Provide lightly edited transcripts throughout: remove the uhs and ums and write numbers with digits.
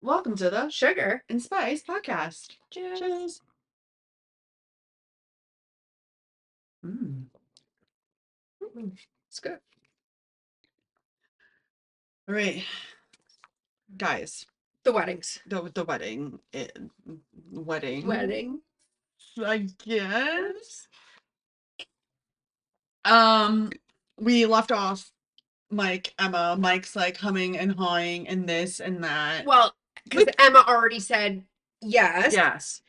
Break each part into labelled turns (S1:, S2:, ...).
S1: Welcome to the
S2: Sugar
S1: and Spice podcast.
S2: Cheers.
S1: Cheers. Mm.
S2: It's good.
S1: All right, guys.
S2: The weddings.
S1: The wedding,
S2: Wedding.
S1: I guess. Um, we left off Emma. Mike's like humming and hawing and this and that.
S2: Well, because Emma already said yes.
S1: Yes.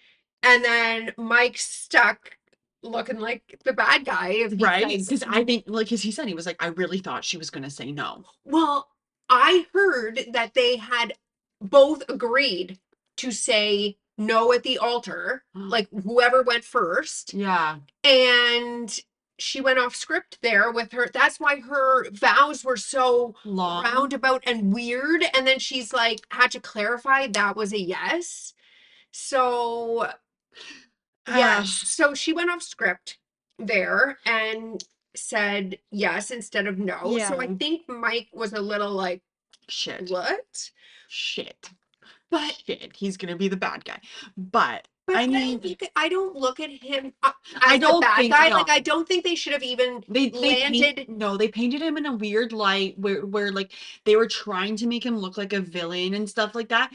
S2: And then Mike's stuck looking like the bad guy if he
S1: Right?
S2: says,
S1: Because I think, like, as he said, he was like, I really thought she was gonna say no.
S2: well, I heard that they had both agreed to say no at the altar, like whoever went first.
S1: Yeah.
S2: And she went off script there with her. That's why her vows were so
S1: Long.
S2: roundabout and weird. And then she's like, had to clarify that was a yes. So, yes. So she went off script there and said yes instead of no.
S1: Yeah.
S2: So I think Mike was a little like,
S1: Shit.
S2: what?
S1: Shit.
S2: But
S1: Shit. He's gonna be the bad guy. But I
S2: then
S1: mean,
S2: I don't look at him
S1: I
S2: as the
S1: don't
S2: bad
S1: think
S2: guy.
S1: no.
S2: Like I don't think they should have even landed.
S1: They painted him in a weird light where like they were trying to make him look like a villain and stuff like that.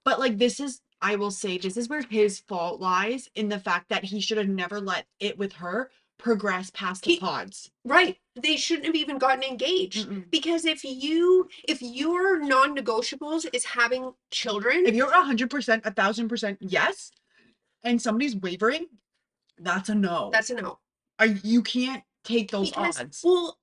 S1: But like this is, I will say, this is where his fault lies, in the fact that he should have never let it with her progress past the pods.
S2: Right. They shouldn't have even gotten engaged.
S1: Mm-mm.
S2: Because if your non-negotiables is having children,
S1: If you're 100%, 1,000% yes, and somebody's wavering, that's a no.
S2: that's a no.
S1: You can't take those odds.
S2: Well,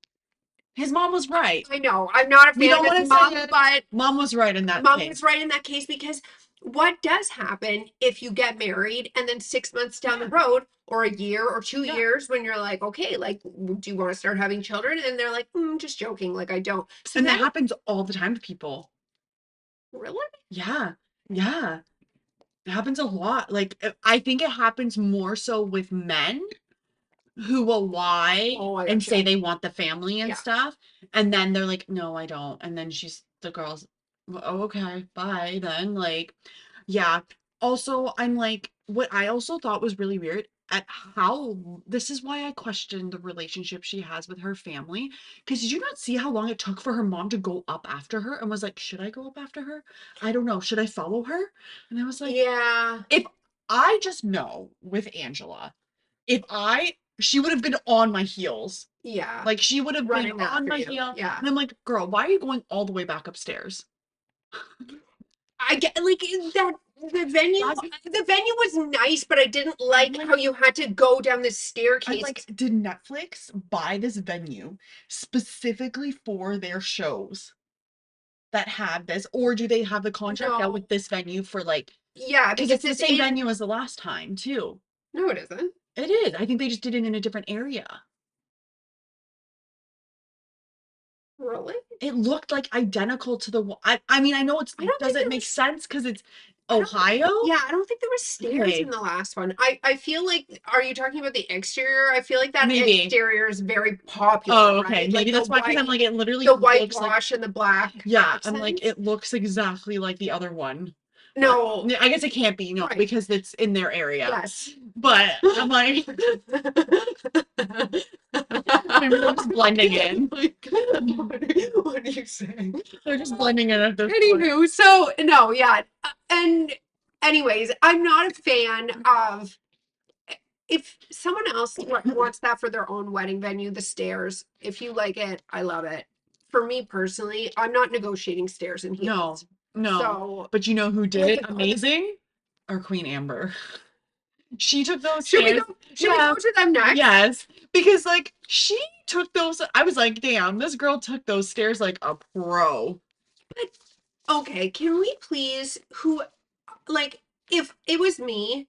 S1: his mom was right.
S2: I know. I'm not a
S1: We
S2: fan
S1: don't
S2: of
S1: wanna
S2: his
S1: say
S2: mom,
S1: it.
S2: but
S1: Mom was right in that
S2: mom
S1: case.
S2: was right in that case, because what does happen if you get married and then 6 months down the road, or a year or 2 years, when you're like, okay, like, do you want to start having children? And they're like, just joking, like I don't. So
S1: And that happens all the time to people.
S2: Really?
S1: Yeah. Yeah. It happens a lot. Like, I think it happens more so with men who will lie and say they want the family and stuff. And then they're like, no, I don't. And then the girl's, oh, okay, bye then. Like, yeah. Also, I'm like, what I also thought was really weird at how, this is why I questioned the relationship she has with her family. Because did you not see how long it took for her mom to go up after her and was like, should I go up after her? I don't know. Should I follow her? And I was like,
S2: yeah.
S1: If I just know with Angela, she would have been on my heels.
S2: Yeah.
S1: Like, she would have
S2: Running
S1: been on my
S2: after you.
S1: heel.
S2: Yeah.
S1: And I'm like, girl, why are you going all the way back upstairs?
S2: I get like that the venue was nice, but I didn't like how you had to go down this staircase.
S1: I'm like, did Netflix buy this venue specifically for their shows that have this, or do they have the contract out with this venue for like,
S2: yeah,
S1: because it's the same venue as the last time too.
S2: No, it isn't.
S1: It is. I think they just did it in a different area.
S2: Really?
S1: It looked like identical to the one. I mean, I know it doesn't make sense because it's Ohio.
S2: Yeah, I don't think there was stairs in the last one. I feel like, are you talking about the exterior? I feel like that exterior is very popular.
S1: Oh, okay.
S2: Right?
S1: Maybe that's why, because I'm like, it literally
S2: the
S1: looks
S2: whitewash and the black.
S1: Yeah, I'm like, it looks exactly like the other one.
S2: No,
S1: I guess it can't be, no, because it's in their area.
S2: Yes.
S1: But I'm like, I'm just blending in.
S2: What are you saying?
S1: They're just blending in at this
S2: Anywho, so no, yeah. And anyways, I'm not a fan of, if someone else wants that for their own wedding venue, the stairs. If you like it, I love it. For me personally, I'm not negotiating stairs in heels.
S1: No.
S2: So,
S1: but you know who did it amazing? Our Queen Amber. She took those stairs.
S2: Should we go to them next?
S1: Yes. Because like she took those, I was like, damn, this girl took those stairs like a pro.
S2: But okay, can we please, like, if it was me,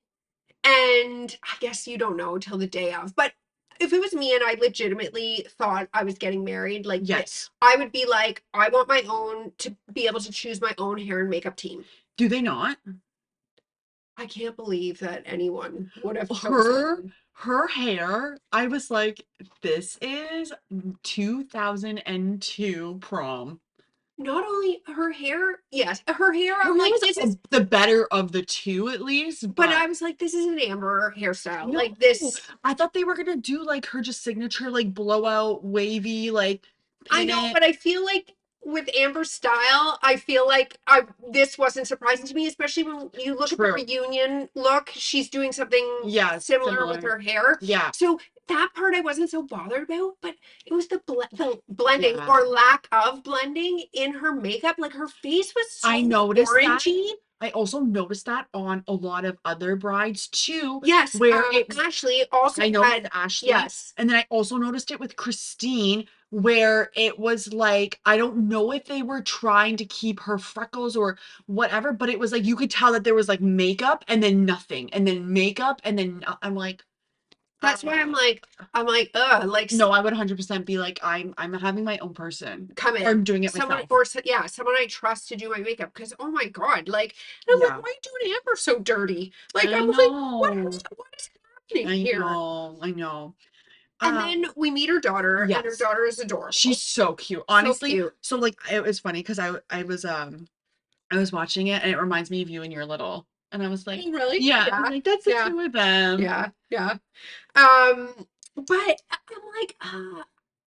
S2: and I guess you don't know till the day of, but if it was me and I legitimately thought I was getting married, like,
S1: yes,
S2: I would be like, I want my own, to be able to choose my own hair and makeup team.
S1: Do they not?
S2: I can't believe that anyone would have
S1: her hair. I was like, this is 2002 prom.
S2: not only her hair, yes, her hair,
S1: Her
S2: I'm
S1: hair
S2: like,
S1: was
S2: this is,
S1: the better of the two, at least,
S2: but
S1: but
S2: I was like, this is an Amber hairstyle.
S1: no,
S2: Like this,
S1: I thought they were gonna do like her just signature, like blowout, wavy, like
S2: I
S1: pin
S2: know,
S1: it.
S2: but I feel like with Amber's style, I feel like this wasn't surprising to me, especially when you look at the
S1: True.
S2: reunion look. She's doing something
S1: Yes,
S2: similar with
S1: similar.
S2: her hair.
S1: Yeah,
S2: So that part I wasn't so bothered about, but it was the blending
S1: yeah.
S2: or lack of blending in her makeup. Like her face was
S1: I
S2: so
S1: noticed that.
S2: orangey.
S1: I also noticed that on a lot of other brides too,
S2: Yes,
S1: where it
S2: Ashley also
S1: I noticed
S2: had,
S1: Ashley,
S2: yes.
S1: and then I also noticed it with Christine, where it was like, I don't know if they were trying to keep her freckles or whatever, but it was like you could tell that there was like makeup and then nothing, and then makeup, and then I'm like,
S2: That's why I'm like, ugh, like
S1: no, I would 100% be like, I'm having my own person,
S2: come
S1: or
S2: in.
S1: I'm doing it
S2: Someone
S1: myself.
S2: or yeah, someone I trust to do my makeup because oh my god, like and I'm like,
S1: Yeah,
S2: why are you doing Amber so dirty? Like
S1: I
S2: I'm like,
S1: know,
S2: what is happening here?
S1: I know.
S2: And
S1: Um,
S2: then we meet her daughter, and her
S1: yes.
S2: daughter is adorable.
S1: She's so cute.
S2: So
S1: Honestly,
S2: cute.
S1: so like it was funny because I was watching it and it reminds me of you and you're little. And I was like,
S2: Oh, really?
S1: yeah, I was
S2: Yeah.
S1: like, that's the
S2: Yeah.
S1: two of them.
S2: Yeah. Yeah. Um, but I'm like,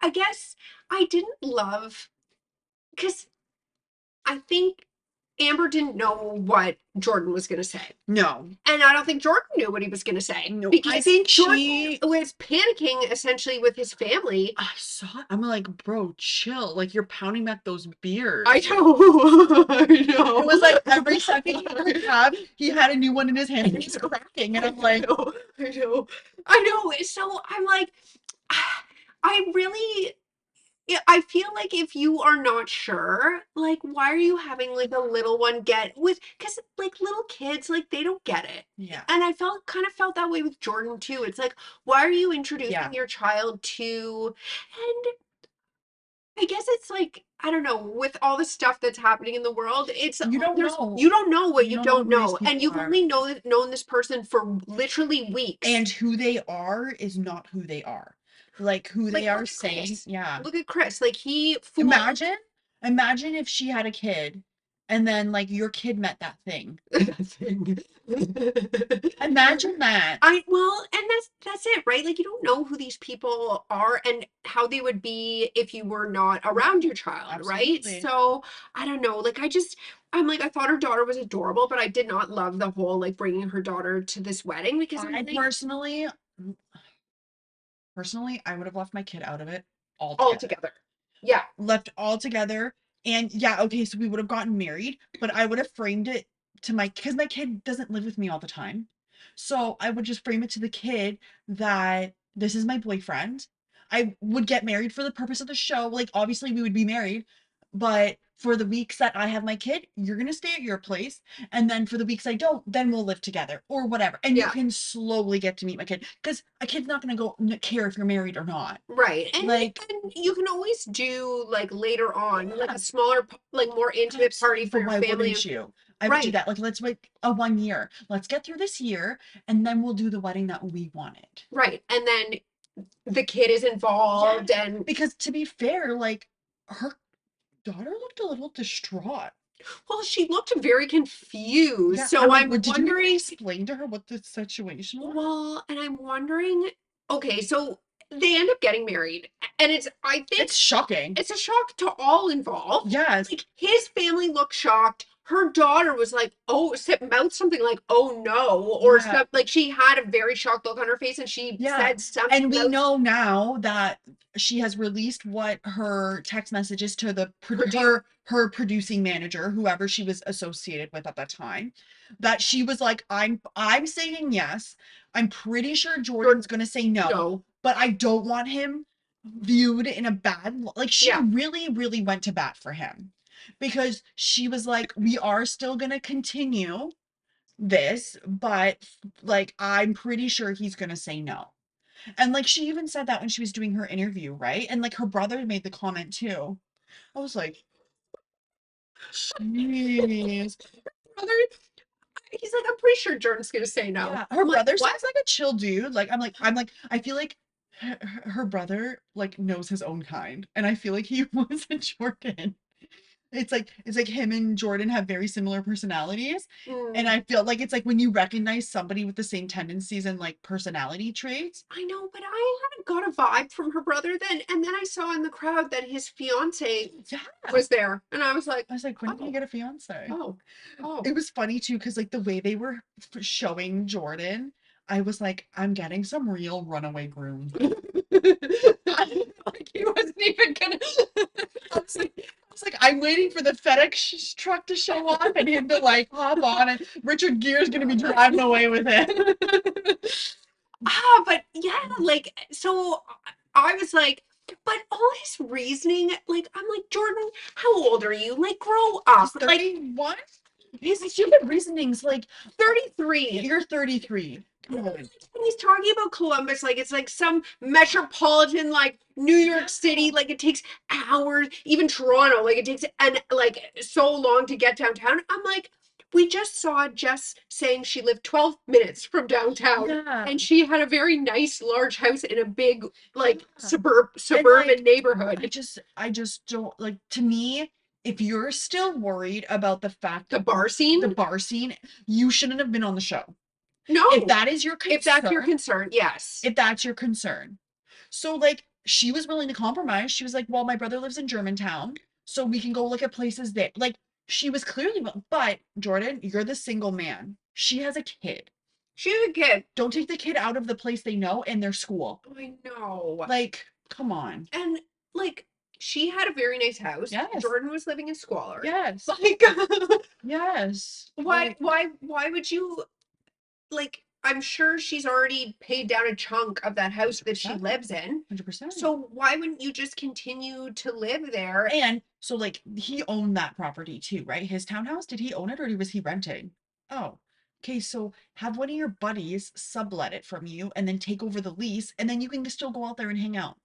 S2: I guess I didn't love because I think Amber didn't know what Jordan was going to say.
S1: No,
S2: And I don't think Jordan knew what he was going to say
S1: no, I
S2: because
S1: think
S2: Jordan
S1: she,
S2: was panicking essentially with his family.
S1: I saw it. I'm like, bro, chill. Like you're pounding back those beers.
S2: I know. I
S1: It was like every
S2: know.
S1: second he would have, he had a new one in his hand and he's cracking. And I'm
S2: I
S1: like,
S2: know. I know. I know. So I'm like, I really yeah, I feel like if you are not sure, like, why are you having like a little one get with, because like little kids, like they don't get it.
S1: yeah,
S2: And I kind of felt that way with Jordan too. It's like, why are you
S1: yeah.
S2: introducing your child to, and I guess it's like, I don't know, with all the stuff that's happening in the world, it's
S1: You don't
S2: there's
S1: know.
S2: you don't know what
S1: You
S2: you
S1: don't know
S2: don't
S1: who these
S2: know.
S1: people
S2: And you've
S1: are.
S2: only known this person for literally weeks.
S1: And who they are is not who they are. Like who
S2: Like
S1: they
S2: look
S1: are
S2: at
S1: saying,
S2: Chris.
S1: yeah.
S2: Look at Chris. Like he fooled
S1: Imagine, imagine if she had a kid and then like your kid met that thing.
S2: thing.
S1: Imagine that.
S2: I well, and that's it, right? Like you don't know who these people are and how they would be if you were not around your child, right?
S1: Absolutely.
S2: So I don't know. Like I'm like I thought her daughter was adorable, but I did not love the whole like bringing her daughter to this wedding because I'm
S1: I
S2: like
S1: personally, I would have left my kid out of it
S2: all
S1: altogether.
S2: together. Yeah,
S1: Left all together. And yeah, okay, so we would have gotten married, but I would have framed it to my because my kid doesn't live with me all the time. So I would just frame it to the kid that this is my boyfriend. I would get married for the purpose of the show. Like obviously we would be married, but for the weeks that I have my kid, you're gonna stay at your place. And then for the weeks I don't, then we'll live together or whatever. And you
S2: yeah.
S1: can slowly get to meet my kid because a kid's not gonna go care if you're married or not.
S2: Right.
S1: Like,
S2: And you can always do like later on, like
S1: yeah.
S2: a smaller, like more intimate party for
S1: But
S2: your
S1: why
S2: family.
S1: wouldn't you? I would do
S2: Right.
S1: that. Like, let's wait a 1 year. Let's get through this year, and then we'll do the wedding that we wanted.
S2: Right. And then the kid is involved and
S1: Because to be fair, like her daughter looked a little distraught.
S2: well, she looked very confused.
S1: Yeah,
S2: So
S1: I'm like,
S2: I'm
S1: "Well, did you even
S2: wondering,
S1: explain to her what the situation was?"
S2: well, and I'm wondering, okay, so they end up getting married. And I think
S1: It's shocking.
S2: it's a shock to all involved.
S1: Yes.
S2: Like his family looked shocked. Her daughter was like, oh, mouthed something like, oh no, or
S1: Yeah.
S2: stuff like she had a very shocked look on her face and she
S1: Yeah.
S2: said something.
S1: And we know now that she has released what her text messages to the her producing manager, whoever she was associated with at that time, that she was like, I'm saying yes. I'm pretty sure Jordan's gonna say no,
S2: no.
S1: but I don't want him viewed in a bad like she
S2: Yeah.
S1: really, really went to bat for him because she was like, we are still gonna continue this, but like I'm pretty sure he's gonna say no. And like she even said that when she was doing her interview, right? And like her brother made the comment too. I was like, jeez.
S2: Brother, he's like, I'm pretty sure Jordan's gonna say no.
S1: Yeah, her
S2: I'm like,
S1: brother
S2: what?
S1: seems like a chill dude. Like I feel like her brother like knows his own kind, and I feel like he was a Jordan. it's like him and Jordan have very similar personalities. And
S2: Mm.
S1: I feel like it's like when you recognize somebody with the same tendencies and like personality traits.
S2: I know, but I haven't got a vibe from her brother then. And then I saw in the crowd that his fiance
S1: Yeah.
S2: was there. And I was like,
S1: I was like, when did he
S2: oh,
S1: get a fiance?
S2: oh, oh.
S1: It was funny too, because like the way they were showing Jordan, I was like, I'm getting some real runaway groom.
S2: Like he wasn't even gonna.
S1: I'm waiting for the FedEx truck to show up and him to like hop on, and Richard Gere's gonna be driving away with it.
S2: But yeah, like, so I was like, but all his reasoning, like, I'm like, Jordan, how old are you? Like, grow up.
S1: He's
S2: Like,
S1: 31? His stupid reasonings like
S2: 33.
S1: you're 33. Come on.
S2: And he's talking about Columbus like it's like some metropolitan, like New York City, like it takes hours, even Toronto, like it takes like so long to get downtown. I'm like, we just saw Jess saying she lived 12 minutes from downtown,
S1: Yeah.
S2: and she had a very nice large house in a big like
S1: Yeah.
S2: suburban
S1: like,
S2: neighborhood.
S1: I just don't like, to me, if you're still worried about the fact
S2: The bar scene,
S1: you shouldn't have been on the show.
S2: no,
S1: If that is your concern,
S2: if that's your concern, yes.
S1: if that's your concern. So like she was willing to compromise. She was like, well, my brother lives in Germantown, so we can go look at places there. Like she was clearly, but Jordan, you're the single man. She has a kid.
S2: She has a kid.
S1: Don't take the kid out of the place they know and their school.
S2: I know.
S1: Like, come on.
S2: And like she had a very nice house.
S1: Yes.
S2: Jordan was living in squalor.
S1: Yes.
S2: Like
S1: yes.
S2: why would you, like, I'm sure she's already paid down a chunk of that house that she lives in.
S1: 100%.
S2: So why wouldn't you just continue to live there?
S1: And so like he owned that property too, right? His townhouse, did he own it or was he renting? Oh. Okay, so have one of your buddies sublet it from you and then take over the lease, and then you can still go out there and hang out.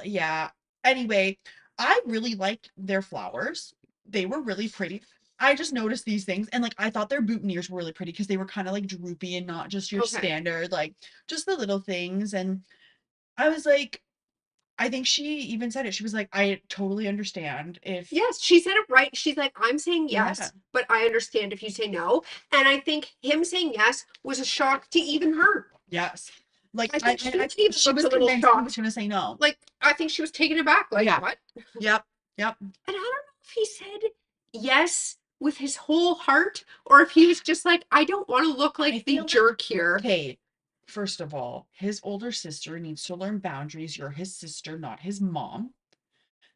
S1: Yeah. Anyway, I really liked their flowers. They were really pretty. I just noticed these things, and like I thought their boutonnieres were really pretty because they were kind of like droopy and not just your
S2: Okay.
S1: standard, like just the little things. And I was like, I think she even said it. She was like, I totally understand if
S2: Yes, she said it right. She's like, I'm saying yes,
S1: Yeah.
S2: but I understand if you say no. And I think him saying yes was a shock to even her.
S1: Yes. Like
S2: I think she even
S1: she
S2: looked
S1: was
S2: a little
S1: convinced he
S2: shocked.
S1: was gonna say no.
S2: Like, I think she was taken aback. Like,
S1: Yeah.
S2: what?
S1: Yep. Yep.
S2: And I don't know if he said yes with his whole heart, or if he was just like, I don't want to look like the
S1: feel like-
S2: jerk here.
S1: Okay. First of all, his older sister needs to learn boundaries. You're his sister, not his mom.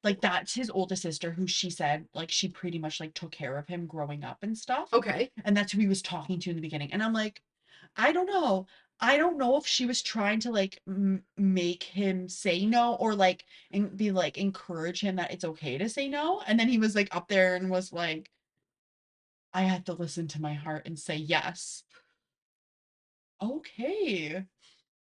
S1: Like that's his oldest sister, who she said like she pretty much like took care of him growing up and stuff.
S2: Okay.
S1: And that's who he was talking to in the beginning. And I'm like, I don't know. I don't know if she was trying to like make him say no, or like and be like encourage him that it's okay to say no. And then he was like up there and was like, I had to listen to my heart and say yes. Okay.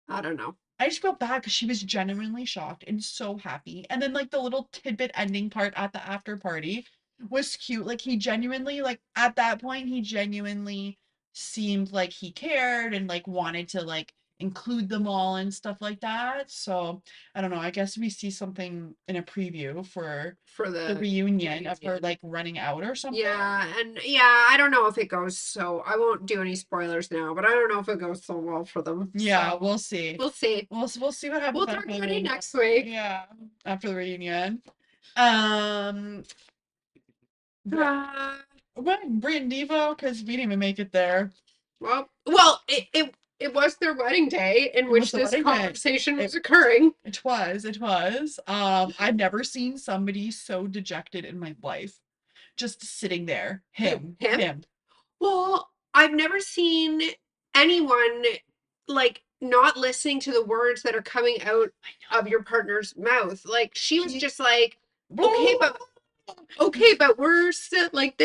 S2: I don't know.
S1: I just felt bad because she was genuinely shocked and so happy. And then like the little tidbit ending part at the after party was cute. Like he genuinely, like at that point, he genuinely seemed like he cared and like wanted to like include them all and stuff like that. So I don't know. I guess we see something in a preview for the reunion of her like running out or something.
S2: Yeah, and yeah, I don't know if it goes so. I won't do any spoilers now, but I don't know if it goes so well for them.
S1: Yeah,
S2: So
S1: we'll see.
S2: we'll see.
S1: We'll see what happens.
S2: We'll talk about it next week.
S1: Yeah, after the reunion. What Brian Devo? Because we didn't even make it there.
S2: Well, it was their wedding day in which this conversation was occurring.
S1: It was. I've never seen somebody so dejected in my life. Just sitting there. Him.
S2: Well, I've never seen anyone like not listening to the words that are coming out of your partner's mouth. Like she was just like, okay, but we're still like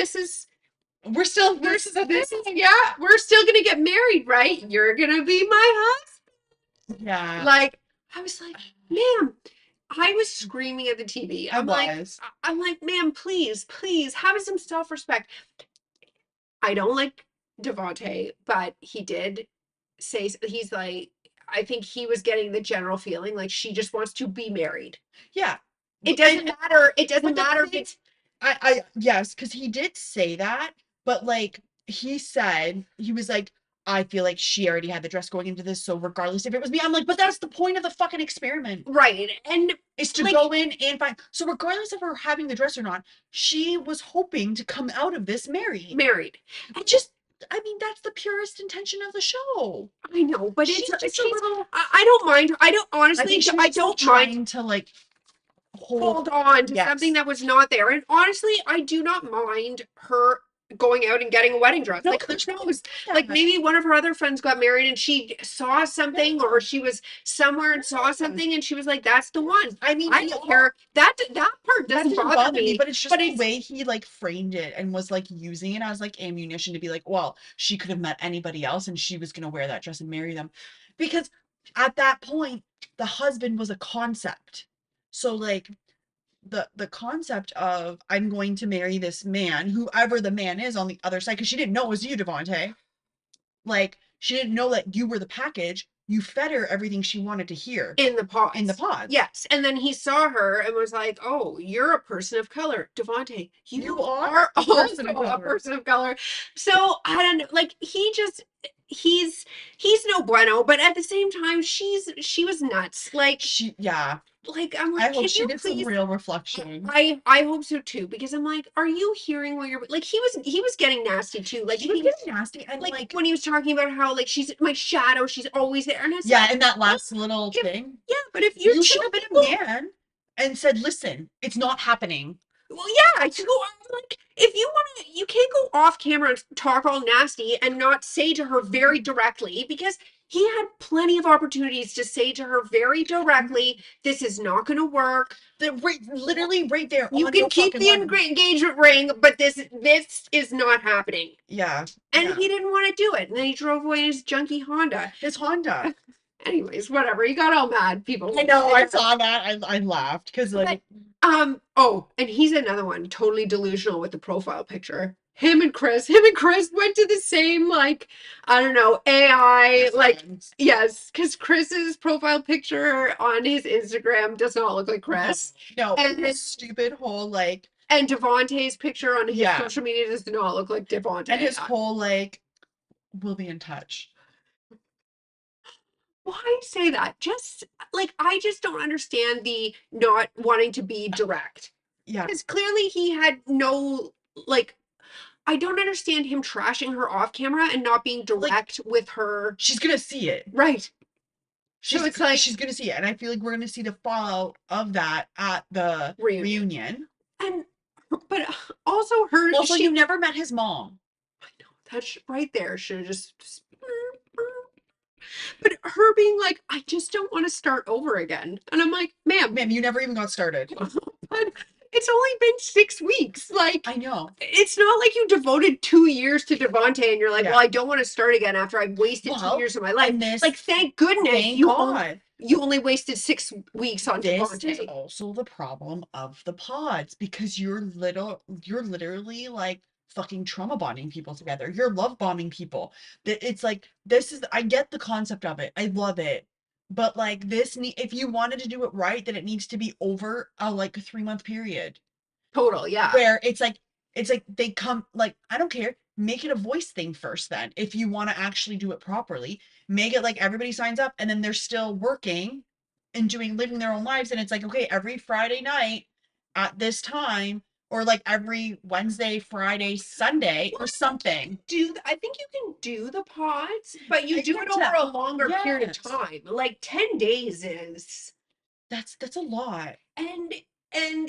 S2: we're still gonna get married, right? You're gonna be my husband.
S1: Yeah.
S2: Like I was like, ma'am, I was screaming at the TV. I'm like, ma'am, please have some self-respect. I don't like Devontae, but he did say he's like, I think he was getting the general feeling like she just wants to be married.
S1: Yeah.
S2: It doesn't matter. It doesn't matter if it's.
S1: Yes, because he did say that, but like he said, he was like, I feel like she already had the dress going into this, so regardless if it was me, I'm like, but that's the point of the fucking experiment.
S2: Right. And
S1: is to go in and find. So regardless of her having the dress or not, she was hoping to come out of this married. I mean, that's the purest intention of the show.
S2: I know, but
S1: she's just a little.
S2: I don't mind. I don't honestly. I don't mind
S1: to like
S2: hold on to something that was not there. And honestly, I do not mind her going out and getting a wedding dress.
S1: No,
S2: like, who knows? Like, maybe one of her other friends got married and she saw something, or she was somewhere and saw something and she was like, that's the one. I mean, I don't care. That part doesn't bother me,
S1: but it's just the way he like framed it and was like using it as like ammunition to be like, well, she could have met anybody else and she was gonna wear that dress and marry them. Because at that point, the husband was a concept. So like the concept of I'm going to marry this man, whoever the man is on the other side, because she didn't know it was you, Devontae. Like, she didn't know that you were the package. You fed her everything she wanted to hear.
S2: In the pods.
S1: In the pods.
S2: Yes. And then he saw her and was like, oh, you're a person of color. Devontae, you are a person of color. So, I don't know. Like, he's no bueno, but at the same time, she was nuts. Like, like, I'm like,
S1: I hope she did some real reflection.
S2: I hope so too, because I'm like, are you hearing what you're like? He was getting nasty too. Like,
S1: he was getting nasty, and
S2: like when he was talking about how like she's my shadow, she's always there, and it's
S1: and that last little thing.
S2: Yeah, but if you
S1: should have been a man and said, listen, it's not happening.
S2: Well, yeah, like, if you want to, you can't go off camera and talk all nasty and not say to her very directly, because he had plenty of opportunities to say to her very directly, this is not going to work.
S1: Literally right there.
S2: You can keep the engagement ring, but this is not happening.
S1: Yeah.
S2: And he didn't want to do it. And then he drove away in his junky Honda.
S1: His Honda.
S2: Anyways, whatever. He got all mad. People.
S1: I know. I saw that. I laughed because like.
S2: Oh, and he's another one, totally delusional with the profile picture. Him and Chris went to the same, like, I don't know, AI, like, yes, because Chris's profile picture on his Instagram does not look like Chris.
S1: No, and his stupid whole, like.
S2: And Devontae's picture on his social media does not look like Devontae.
S1: And his whole, like, we'll be in touch.
S2: Why say that? Just, like, I just don't understand the not wanting to be direct.
S1: Yeah.
S2: Because clearly he had no, like, I don't understand him trashing her off camera and not being direct with her.
S1: She's gonna see it.
S2: Right.
S1: So it's like she's gonna see it. And I feel like we're gonna see the fallout of that at the reunion.
S2: But also her.
S1: Also, you never met his mom.
S2: I know. That's right there. Should have just. But her being like, I just don't want to start over again. And I'm like, ma'am,
S1: you never even got started.
S2: But it's only been 6 weeks. Like,
S1: I know.
S2: It's not like you devoted 2 years to Devontae and you're like, well, I don't want to start again after I've wasted 2 years of my life. Like, thank goodness you only wasted 6 weeks on Devontae.
S1: This is also the problem of the pods, because you're literally like fucking trauma bonding people together. You're love bombing people. It's like, I get the concept of it. I love it. But like if you wanted to do it right, then it needs to be over a like 3-month period.
S2: Total, yeah.
S1: Where it's like they come, like, I don't care. Make it a voice thing first then. If you want to actually do it properly, make it like everybody signs up and then they're still working and living their own lives. And it's like, okay, every Friday night at this time, or like every Wednesday, Friday, Sunday, or something.
S2: I think you can do the pods, but you do it over a longer period of time. Like 10 days is.
S1: That's a lot.
S2: And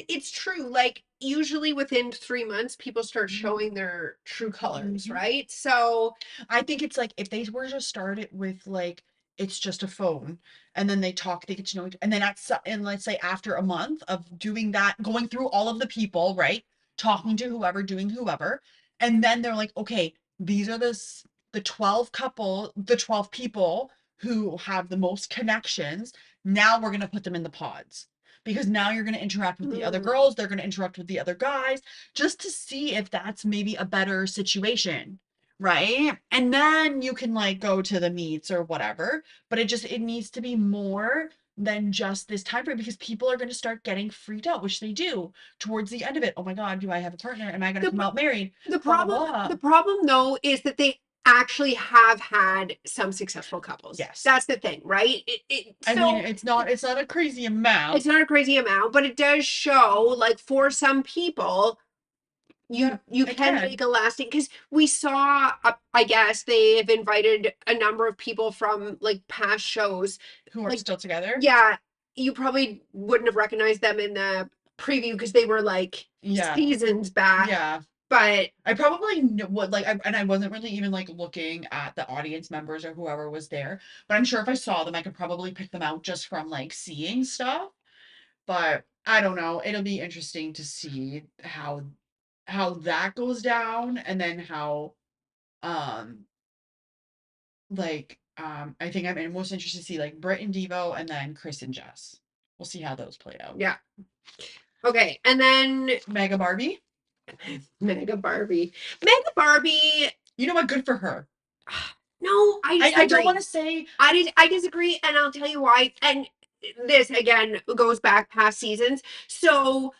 S2: it's true. Like, usually within 3 months, people start showing their true colors, right? So
S1: I think it's like, if they were to start it with like, it's just a phone, and then they talk, they get to know each, and then let's say after a month of doing that, going through all of the people, right, talking to whoever, doing whoever, and then they're like, okay, these are the 12 people who have the most connections. Now we're gonna put them in the pods, because now you're gonna interact with the other girls, they're gonna interact with the other guys, just to see if that's maybe a better situation. Right? And then you can like go to the meets or whatever, but it needs to be more than just this time frame, because people are going to start getting freaked out, which they do towards the end of it. Oh my God, do I have a partner? Am I going to come out married?
S2: The
S1: Blah, blah,
S2: problem,
S1: blah.
S2: the problem though, is that they actually have had some successful couples.
S1: Yes.
S2: That's the thing, right?
S1: I mean, it's not a crazy amount.
S2: It's not a crazy amount, but it does show, like, for some people, you can make a lasting, because we saw, I guess they've invited a number of people from like past shows
S1: who are
S2: like,
S1: still together.
S2: Yeah, you probably wouldn't have recognized them in the preview because they were like seasons back.
S1: Yeah.
S2: But
S1: I probably would like, and I wasn't really even like looking at the audience members or whoever was there, but I'm sure if I saw them, I could probably pick them out just from like seeing stuff. But I don't know. It'll be interesting to see how that goes down, and then how, I think I'm most interested to see like Britt and Devo, and then Chris and Jess. We'll see how those play out.
S2: Yeah. Okay, and then
S1: Mega Barbie.
S2: Mega Barbie. Mega Barbie.
S1: You know what? Good for her.
S2: No, I
S1: don't want to say.
S2: I disagree, and I'll tell you why. And this again goes back past seasons. So,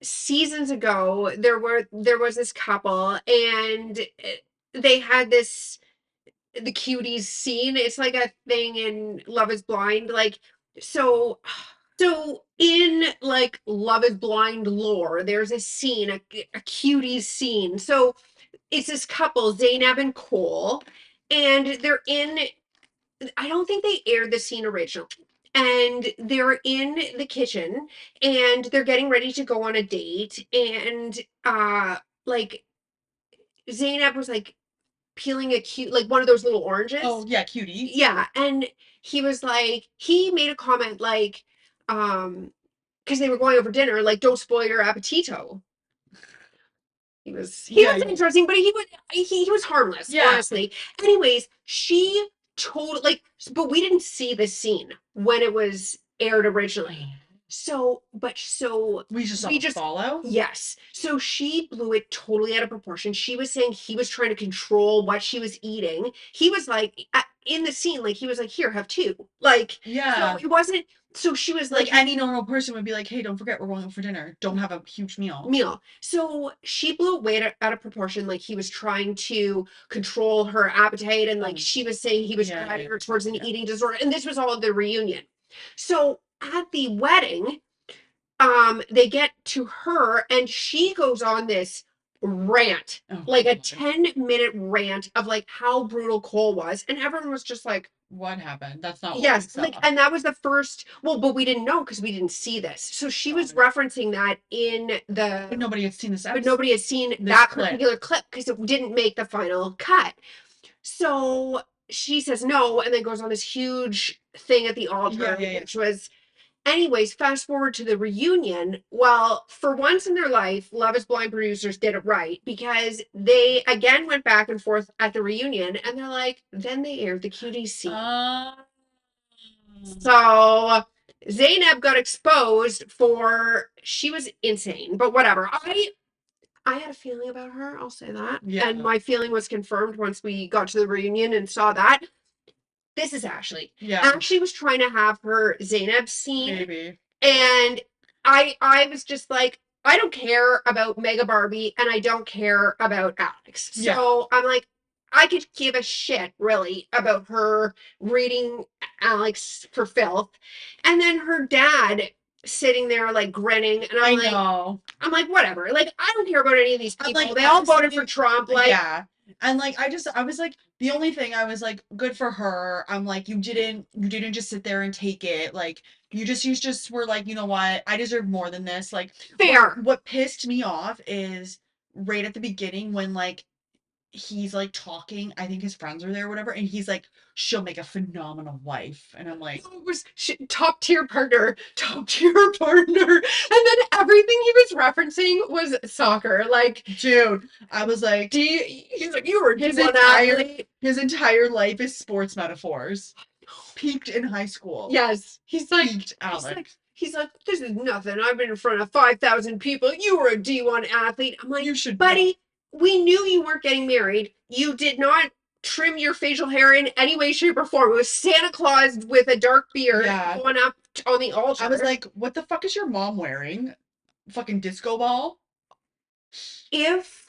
S2: seasons ago, there was this couple, and they had the cuties scene. It's like a thing in Love Is Blind, like so. So in like Love Is Blind lore, there's a scene, a cuties scene. So it's this couple, Zaynab and Cole, and they're in. I don't think they aired the scene originally. And they're in the kitchen and they're getting ready to go on a date. And like Zaynab was like peeling a cute, like one of those little oranges.
S1: Oh yeah, cutie.
S2: Yeah. And he was like, he made a comment like, because they were going over dinner, like, don't spoil your appetito. He was interesting, but he was harmless, honestly. Anyways, she told like, but we didn't see this scene when it was aired originally. So
S1: we just follow.
S2: Yes. So she blew it totally out of proportion. She was saying he was trying to control what she was eating. He was like in the scene, like he was like, here, have two. Like, so it wasn't. So she was like
S1: any normal person would be like, hey, don't forget we're going out for dinner. Don't have a huge meal.
S2: So she blew it way out of proportion. Like he was trying to control her appetite, and like she was saying he was driving her towards an eating disorder. And this was all at the reunion. So at the wedding, they get to her and she goes on this rant, like a 10-minute rant of like how brutal Cole was, and everyone was just like,
S1: what happened? That's not what
S2: we saw. Like, and that was the first, but we didn't know because we didn't see this. So she was referencing that in the,
S1: but nobody had seen this episode.
S2: But nobody had seen that particular clip because it didn't make the final cut. So she says no, and then goes on this huge thing at the altar, which was, anyways, fast forward to the reunion. Well, for once in their life, Love Is Blind producers did it right, because they again went back and forth at the reunion, and they're like, then they aired the cutie scene. So Zaynab got exposed for, she was insane, but whatever. I had a feeling about her, I'll say that. Yeah. And my feeling was confirmed once we got to the reunion and saw that. This is Ashley. Yeah. Ashley was trying to have her Zaynab scene. Maybe. And I was just like, I don't care about Mega Barbie and I don't care about Alex. So I'm like, I could give a shit really about her reading Alex for filth. And then her dad sitting there like grinning, and I'm like, whatever. Like, I don't care about any of these people. Like, they all voted for Trump. Like,
S1: yeah. And like, I was like, the only thing I was like, good for her. I'm like, you didn't just sit there and take it. Like, you just were like, you know what? I deserve more than this. Like,
S2: fair.
S1: What pissed me off is right at the beginning when like he's like talking, I think his friends are there or whatever, and he's like, she'll make a phenomenal wife, and I'm like,
S2: it was top tier partner, and then everything he was referencing was soccer. Like,
S1: dude, I was like,
S2: he's like, you were
S1: his entire life is sports metaphors. Peaked in high school.
S2: Yes, he's like,
S1: peaked Alex.
S2: He's like, this is nothing. I've been in front of 5,000 people. You were a D1 athlete. I'm like,
S1: you should,
S2: buddy. We knew you weren't getting married. You did not trim your facial hair in any way, shape, or form. It was Santa Claus with a dark beard going up on the altar.
S1: I was like, what the fuck is your mom wearing? Fucking disco ball?
S2: If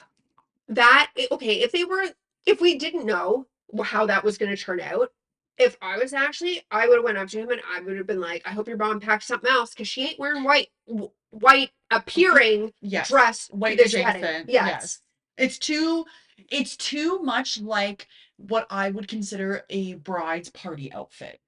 S2: if we didn't know how that was going to turn out, if I was Ashley, I would have went up to him and I would have been like, I hope your mom packed something else because she ain't wearing white appearing dress
S1: white
S2: to this
S1: adjacent.
S2: wedding.
S1: Yes. It's too much like what I would consider a bride's party outfit.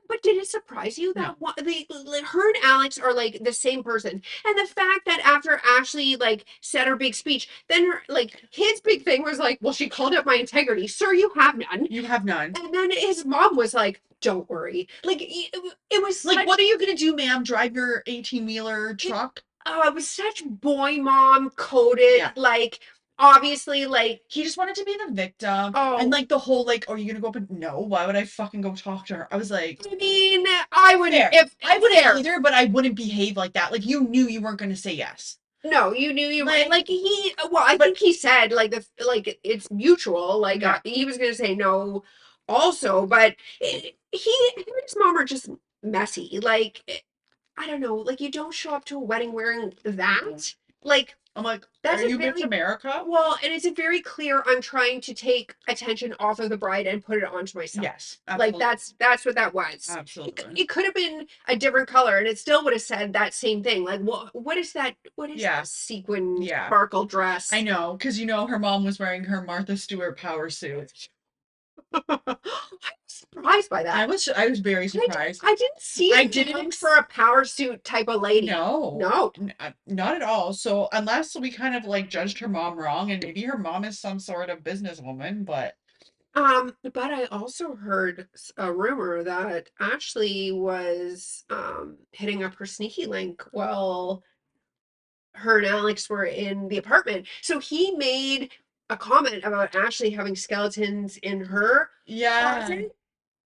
S2: But did it surprise you that her and Alex are like the same person? And the fact that after Ashley like said her big speech, then her like his big thing was like, well, she called out my integrity. Sir, you have none.
S1: You have none.
S2: And then his mom was like, don't worry. Like it was
S1: like, what are you gonna do, ma'am? Drive your 18-wheeler truck?
S2: It was such boy mom coded, like obviously like
S1: he just wanted to be the victim. And like the whole like, are you gonna go up and no, why would I fucking go talk to her? I was like,
S2: I mean, I wouldn't
S1: I wouldn't either, but I wouldn't behave like that. Like you knew you weren't gonna say yes.
S2: No, you knew you were like he. Well, I think he said like it's mutual. Like he was gonna say no, also, but him and his mom are just messy. Like I don't know. Like you don't show up to a wedding wearing that. Like
S1: I'm like, that's are you Miss America?
S2: Well, and it's a very clear. I'm trying to take attention off of the bride and put it onto myself.
S1: Yes, absolutely.
S2: Like that's what that was.
S1: Absolutely.
S2: It could have been a different color, and it still would have said that same thing. Like, what is that? What is that sequin sparkle dress?
S1: I know, because you know her mom was wearing her Martha Stewart power suit.
S2: I was surprised by that.
S1: I was very surprised.
S2: I didn't see. I didn't look for a power suit type of lady.
S1: No, not at all. So unless we kind of like judged her mom wrong, and maybe her mom is some sort of businesswoman, but
S2: I also heard a rumor that Ashley was hitting up her sneaky link while her and Alex were in the apartment. So he made a comment about Ashley having skeletons in her closet.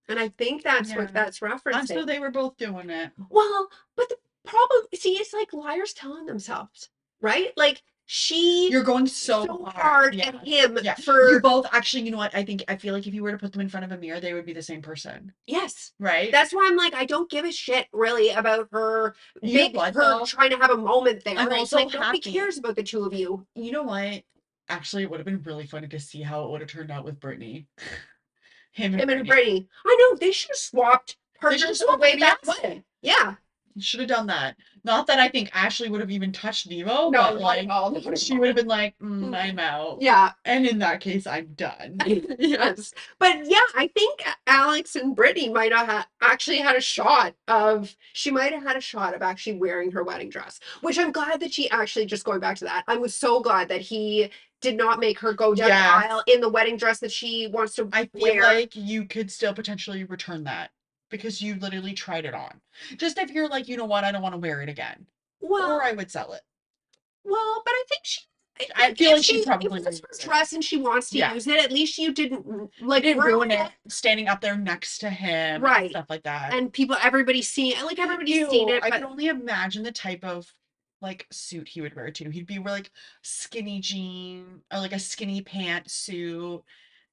S2: And I think that's what that's referencing.
S1: So they were both doing it.
S2: Well, but the problem, see, it's like liars telling themselves, right? Like you're
S1: going so
S2: hard at him for
S1: you both. Actually, you know what? I feel like if you were to put them in front of a mirror, they would be the same person.
S2: Yes.
S1: Right.
S2: That's why I'm like, I don't give a shit really about her trying to have a moment there. I'm also like, nobody cares about the two of you.
S1: You know what? Actually, it would have been really funny to see how it would have turned out with Brittany. Him and
S2: Brittany. I know they should have swapped partners away back when. Yeah.
S1: Should have done that. Not that I think Ashley would have even touched Devo, but like she would have been like, I'm out.
S2: Yeah.
S1: And in that case, I'm done.
S2: Yes. But yeah, I think Alex and Brittany might have actually had a shot of actually wearing her wedding dress, which I'm glad that she actually, just going back to that, I was so glad that he did not make her go down the aisle in the wedding dress that she wants to wear.
S1: I feel like you could still potentially return that. Because you literally tried it on. Just if you're like, you know what, I don't want to wear it again. Well, or I would sell it.
S2: Well, but I think
S1: I feel like she probably
S2: if it's her dress and she wants to use it, at least you didn't
S1: ruin it standing up there next to him, right? And stuff like that.
S2: And everybody's seen it.
S1: I can only imagine the type of like suit he would wear too. He'd be wearing like skinny jean or like a skinny pant suit,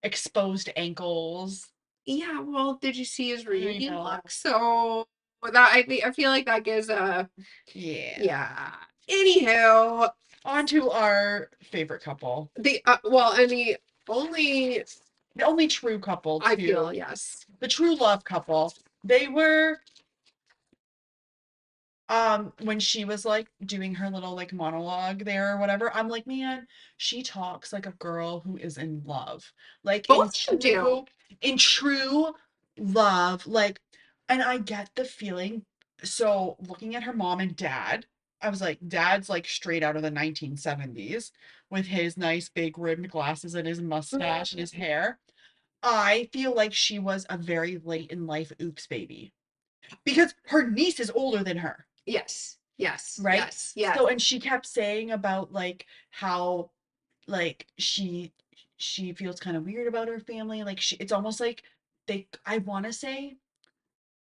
S1: exposed ankles.
S2: Yeah, well, did you see his reunion look? So that I feel like that gives a yeah. Anywho,
S1: on to our favorite couple.
S2: The only
S1: true couple.
S2: I feel
S1: the true love couple. They were. When she was like doing her little like monologue there or whatever, I'm like, man, she talks like a girl who is in love. Like in true love, like, and I get the feeling. So looking at her mom and dad, I was like, dad's like straight out of the 1970s with his nice big rimmed glasses and his mustache and his hair. I feel like she was a very late in life oops baby. Because her niece is older than her.
S2: Yes.
S1: Right?
S2: Yes. Yeah.
S1: So, and she kept saying about like how like she feels kind of weird about her family. Like it's almost like I want to say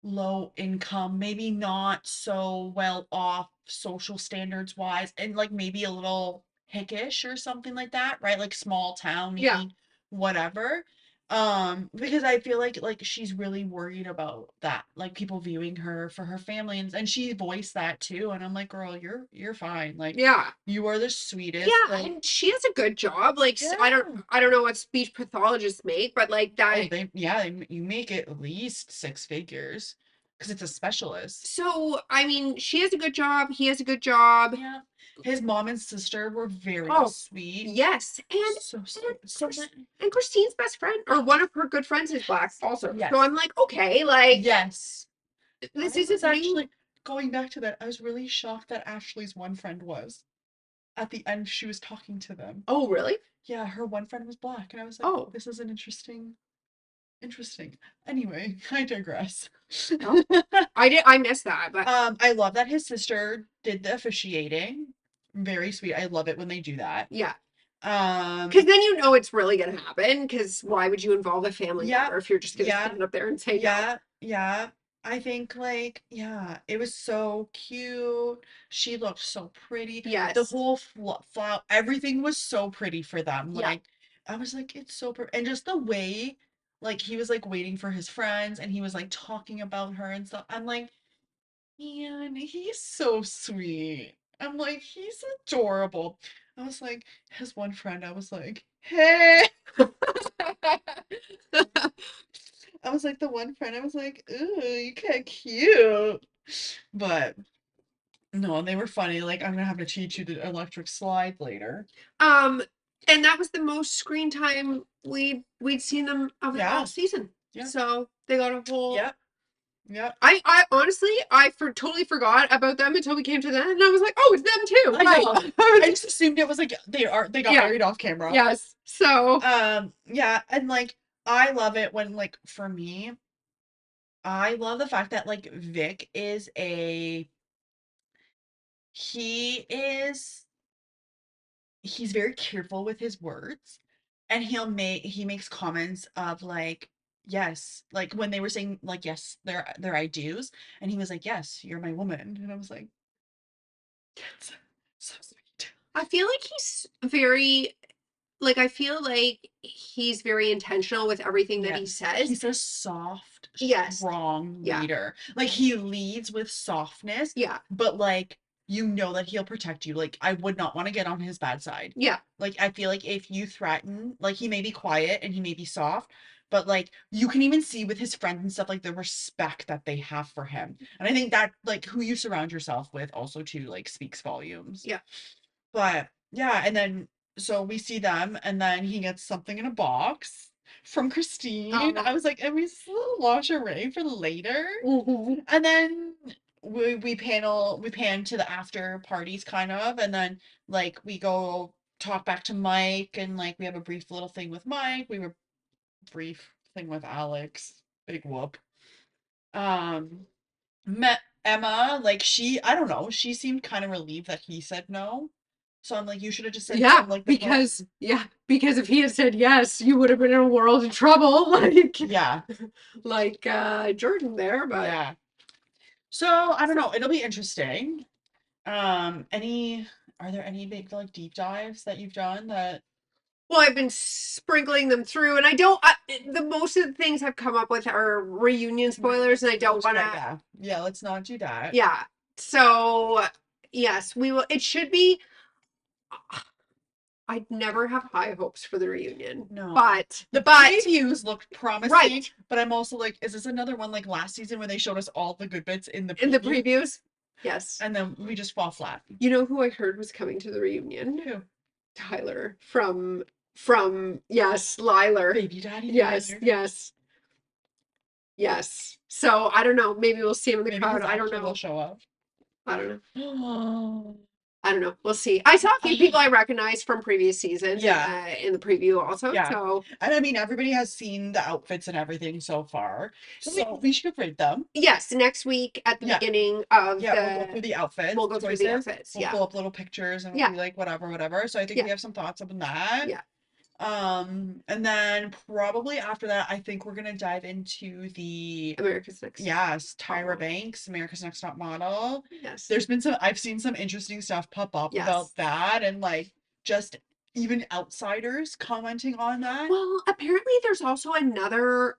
S1: low income, maybe not so well off social standards wise, and like maybe a little hickish or something like that, right? Like small town, maybe whatever. Because I feel like she's really worried about that, like people viewing her for her family, and she voiced that too. And I'm like, girl, you're fine. Like,
S2: Yeah.
S1: you are the sweetest.
S2: Yeah,
S1: Like,
S2: and she has a good job. Like
S1: yeah.
S2: I don't know what speech pathologists make, but like
S1: Oh,
S2: that.
S1: you make it at least six figures because it's a specialist.
S2: So I mean, she has a good job. He has a good job.
S1: Yeah. His mom and sister were very
S2: Oh,
S1: sweet.
S2: yes,
S1: So sweet.
S2: and Christine's best friend or one of her good friends is black also.
S1: Yes.
S2: So I'm like, okay, like
S1: Yes.
S2: this
S1: I
S2: is
S1: was
S2: new.
S1: actually going back to that. I was really shocked that Ashley's one friend was. At the end, she was talking to them.
S2: Oh, really?
S1: Yeah, her one friend was black, and I was like,
S2: Oh,
S1: this is an interesting. Anyway, I digress.
S2: no. I missed that, but
S1: I love that his sister did the officiating. Very sweet. I love it when they do that.
S2: yeah.
S1: Um,
S2: Because then you know it's really gonna happen. Because why would you involve a family
S1: yeah,
S2: member if you're just gonna
S1: yeah,
S2: stand up there and say no?
S1: yeah. I think like yeah, it was so cute. She looked so pretty. The
S2: Yes.
S1: whole flower, everything was so pretty for them.
S2: Yeah.
S1: Like I was like, it's so pretty, and just the way, like he was like waiting for his friends, and he was like talking about her and stuff. I'm like, man, he's so sweet. I'm like, he's adorable. I was like, his one friend, I was like, hey. I was like the one friend, I was like, ooh, you kind cute. But no, they were funny. Like, I'm gonna have to teach you the electric slide later.
S2: Um, and that was the most screen time we'd seen them of it
S1: Yeah.
S2: all season.
S1: Yeah.
S2: So they got a whole.
S1: Yep. Yep.
S2: I honestly totally forgot about them until we came to that, and I was like, oh, it's them too.
S1: I know.
S2: Right.
S1: I just assumed it was like they got
S2: Yeah.
S1: married off camera.
S2: Yes. So
S1: Yeah, and like I love it when like for me, I love the fact that like Vic is a he is he's very careful with his words, and he makes comments of like yes, like when they were saying like yes, their I do's, and he was like yes, you're my woman, and I was like that's so sweet.
S2: I feel like he's very like I feel like he's very intentional with everything that he
S1: Yes.
S2: says.
S1: He's a soft,
S2: Yes.
S1: strong
S2: Yeah.
S1: leader. Like he leads with softness,
S2: Yeah.
S1: but like you know that he'll protect you. Like I would not want to get on his bad side.
S2: Yeah.
S1: Like I feel like if you threaten, like he may be quiet and he may be soft, but like you can even see with his friends and stuff like the respect that they have for him. And I think that like who you surround yourself with also too like speaks volumes.
S2: Yeah.
S1: But yeah, and then so we see them, and then he gets something in a box from Christine. I was like, and we this little lingerie for later.
S2: Mhm.
S1: And then we pan to the after parties kind of, and then like we go talk back to Mike, and like we have a brief little thing with Mike. We were brief thing with Alex. Big whoop. Um met Emma, like I don't know, she seemed kind of relieved that he said no. So I'm like, you should have just said no,
S2: Yeah,
S1: like
S2: because if he had said yes, you would have been in a world of trouble, like
S1: yeah,
S2: like Jordan there. But
S1: yeah. So I don't know. It'll be interesting. Any are there any big like deep dives that you've done that?
S2: well, I've been sprinkling them through, and the most of the things I've come up with are reunion spoilers, and I don't want to.
S1: Yeah, let's not do that.
S2: Yeah. So yes, we will. It should be. I'd never have high hopes for the reunion.
S1: No.
S2: But
S1: the previews looked promising.
S2: Right.
S1: But I'm also like, is this another one like last season where they showed us all the good bits in the
S2: previews? Yes.
S1: And then we just fall flat.
S2: You know who I heard was coming to the reunion?
S1: Who?
S2: Tyler from yes, Liler.
S1: Baby daddy.
S2: Yes,
S1: Tyler.
S2: yes. So I don't know. Maybe we'll see him in the crowd. I don't know.
S1: He'll show up.
S2: I don't know.
S1: Oh.
S2: I don't know. We'll see. I saw a few people I recognize from previous seasons.
S1: Yeah.
S2: In the preview also.
S1: Yeah.
S2: So
S1: and I mean everybody has seen the outfits and everything so far. So we should rate them.
S2: Yes, next week at the beginning of
S1: we'll go through the outfits.
S2: We'll go through the outfits.
S1: We'll pull up little pictures and we'll be like whatever. So I think we have some thoughts on that.
S2: Yeah.
S1: And then probably after that, I think we're gonna dive into the
S2: America's Next.
S1: Yes, Tyra Banks, America's Next Top Model.
S2: Yes.
S1: I've seen some interesting stuff pop up about that, and like just even outsiders commenting on that.
S2: Well, apparently there's also another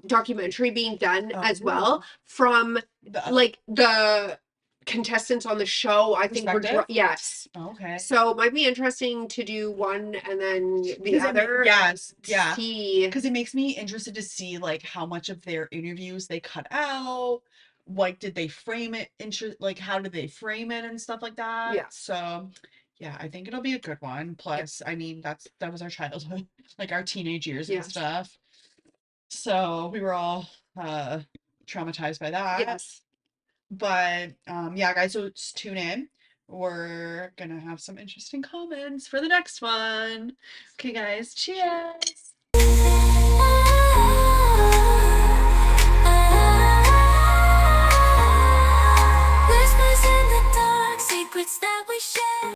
S2: documentary being done as well from the contestants on the show. I think were yes.
S1: Okay.
S2: So it might be interesting to do one and then the other.
S1: Yes, yeah.
S2: See,
S1: because it makes me interested to see like how much of their interviews they cut out. Like, did they frame it? Like, how did they frame it and stuff like that?
S2: Yeah.
S1: So, yeah, I think it'll be a good one. Plus, I mean, that was our childhood, like our teenage years and stuff. So we were all traumatized by that.
S2: Yes.
S1: But yeah, guys, so just tune in. We're gonna have some interesting comments for the next one. Okay, guys, cheers. Whispers in the dark, secrets that we share.